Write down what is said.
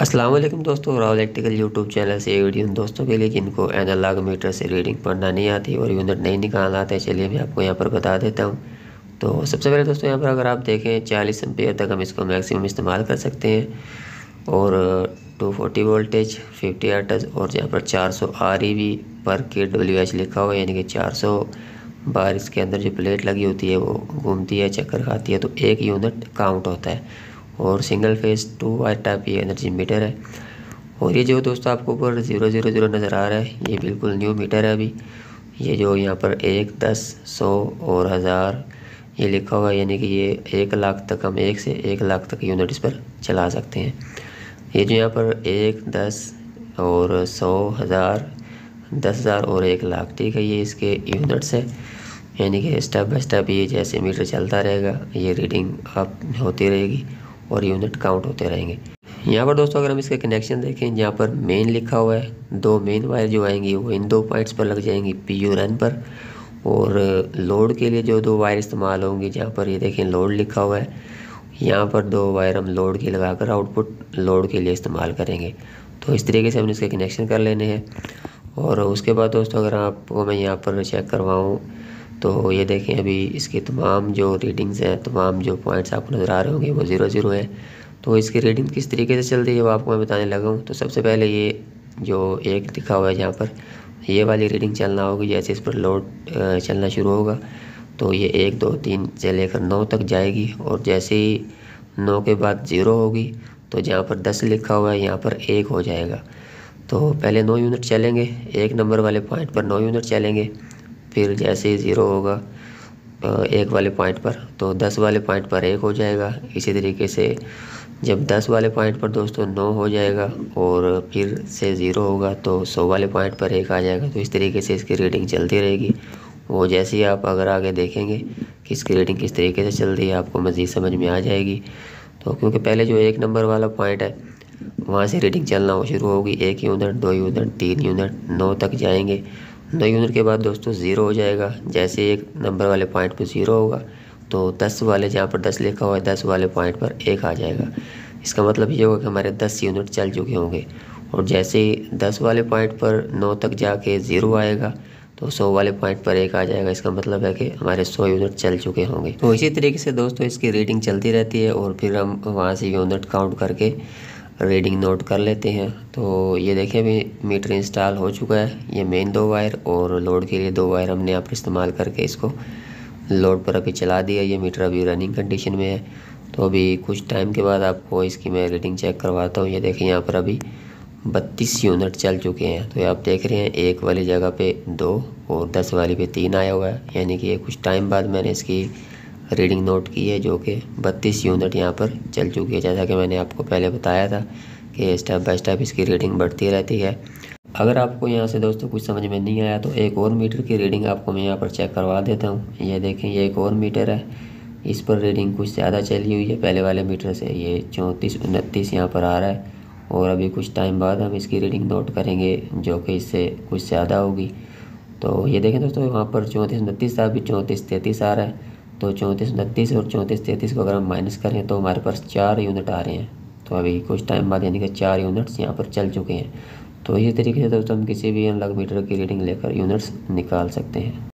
अस्सलाम वालेकुम दोस्तों, राहुल इलेक्ट्रिकल यूट्यूब चैनल से ये वीडियो उन दोस्तों के लिए जिनको एनालॉग मीटर से रीडिंग पढ़ना नहीं आती और यूनिट नहीं निकालना आता है। चलिए मैं आपको यहाँ पर बता देता हूँ। तो सबसे पहले दोस्तों यहाँ पर अगर आप देखें 40 एम्पेयर तक हम इसको मैक्सिमम इस्तेमाल कर सकते हैं और 240 वोल्टेज 50 हर्ट्ज और यहाँ पर 400 REV पर kWh लिखा हुआ है, यानी कि 400 बार इसके अंदर जो प्लेट लगी होती है वो घूमती है, चक्कर खाती है, तो एक यूनिट काउंट होता है। और सिंगल फेस 2 वायर टाइप ये एनर्जी मीटर है। और ये जो दोस्तों आपको ऊपर 000 नज़र आ रहा है, ये बिल्कुल न्यू मीटर है अभी। ये जो यहाँ पर 1, 10, 100 और 1000 ये लिखा हुआ है, यानी कि ये 1 लाख तक हम 1 से 1 लाख तक यूनिट इस पर चला सकते हैं। ये जो यहाँ पर 1, 10 और 100, 1000, 10,000 और 1 लाख, ठीक है, ये इसके यूनिट्स है। यानी कि स्टेप बाय स्टेप ये जैसे मीटर चलता रहेगा ये रीडिंग अप होती रहेगी और यूनिट काउंट होते रहेंगे। यहाँ पर दोस्तों अगर हम इसके कनेक्शन देखें, जहाँ पर मेन लिखा हुआ है, 2 मेन वायर जो आएंगी वो इन 2 पॉइंट्स पर लग जाएंगी PU रन पर। और लोड के लिए जो 2 वायर इस्तेमाल होंगी, जहाँ पर ये देखें लोड लिखा हुआ है, यहाँ पर 2 वायर हम लोड की लगाकर आउटपुट लोड के लिए इस्तेमाल करेंगे। तो इस तरीके से हमने इसके कनेक्शन कर लेने हैं। और उसके बाद दोस्तों अगर आपको मैं यहाँ पर चेक करवाऊँ तो ये देखें अभी इसकी तमाम जो रीडिंग्स हैं, तमाम जो पॉइंट्स आपको नज़र आ रहे होंगे वो 0 हैं। तो इसकी रीडिंग किस तरीके से चल रही है वो आपको मैं बताने लगा हूँ। तो सबसे पहले ये जो एक दिखा हुआ है जहाँ पर, ये वाली रीडिंग चलना होगी। जैसे इस पर लोड चलना शुरू होगा तो ये 1, 2, 3 से लेकर 9 तक जाएगी। और जैसे ही 9 के बाद 0 होगी तो जहाँ पर 10 लिखा हुआ है यहाँ पर 1 हो जाएगा। तो पहले 9 यूनिट चलेंगे, 1 नंबर वाले पॉइंट पर 9 यूनिट चलेंगे। फिर जैसे ही 0 होगा 1 वाले पॉइंट पर तो 10 वाले पॉइंट पर 1 हो जाएगा। इसी तरीके से जब 10 वाले पॉइंट पर दोस्तों 9 हो जाएगा और फिर से 0 होगा तो 100 वाले पॉइंट पर 1 आ जाएगा। तो इस तरीके से इसकी रीडिंग चलती रहेगी। वो जैसे ही आप अगर आगे देखेंगे कि इसकी रीडिंग किस तरीके से चल रही है आपको मज़ीद समझ में आ जाएगी। तो क्योंकि पहले जो 1 नंबर वाला पॉइंट है वहाँ से रीडिंग चलना हो शुरू होगी, 1 यूनिट, 2 यूनिट, 3 यूनिट, 9 तक जाएंगे। 9 यूनिट के बाद दोस्तों 0 हो जाएगा। जैसे 1 नंबर वाले पॉइंट पर 0 होगा तो 10 वाले, जहाँ पर 10 लिखा हुआ है, 10 वाले पॉइंट पर 1 आ जाएगा। इसका मतलब ये होगा कि हमारे 10 यूनिट चल चुके होंगे। और जैसे ही 10 वाले पॉइंट पर 9 तक जाके 0 आएगा तो 100 वाले पॉइंट पर 1 आ जाएगा। इसका मतलब है कि हमारे 100 यूनिट चल चुके होंगे। तो इसी तरीके से दोस्तों इसकी रीडिंग चलती रहती है और फिर हम वहाँ से यूनिट काउंट करके रीडिंग नोट कर लेते हैं। तो ये देखिए अभी मीटर इंस्टॉल हो चुका है। ये मेन 2 वायर और लोड के लिए 2 वायर हमने यहाँ पर इस्तेमाल करके इसको लोड पर अभी चला दिया। ये मीटर अभी रनिंग कंडीशन में है। तो अभी कुछ टाइम के बाद आपको इसकी मैं रीडिंग चेक करवाता हूँ। ये देखिए यहाँ पर अभी 32 यूनिट चल चुके हैं। तो आप देख रहे हैं 1 वाली जगह पे 2 और 10 वाली पे 3 आया हुआ है, यानी कि ये कुछ टाइम बाद मैंने इसकी रीडिंग नोट की है, जो कि 32 यूनिट यहाँ पर चल चुकी है। जैसा कि मैंने आपको पहले बताया था कि स्टेप बाय स्टेप इसकी रीडिंग बढ़ती रहती है। अगर आपको यहाँ से दोस्तों कुछ समझ में नहीं आया तो एक और मीटर की रीडिंग आपको मैं यहाँ पर चेक करवा देता हूँ। ये देखें ये एक और मीटर है, इस पर रीडिंग कुछ ज़्यादा चली हुई है पहले वाले मीटर से। ये 34, 29 यहाँ पर आ रहा है। और अभी कुछ टाइम बाद हम इसकी रीडिंग नोट करेंगे जो कि इससे कुछ ज़्यादा होगी। तो ये देखें दोस्तों वहाँ पर 34, 29 था, अभी 34, 33 आ रहा है। तो 34, 29 और 34, 33 को अगर हम माइनस करें तो हमारे पास 4 यूनिट आ रहे हैं। तो अभी कुछ टाइम बाद यानी कि 4 यूनिट्स यहाँ पर चल चुके हैं। तो इसी तरीके से दोस्तों हम किसी भी एनालॉग मीटर की रीडिंग लेकर यूनिट्स निकाल सकते हैं।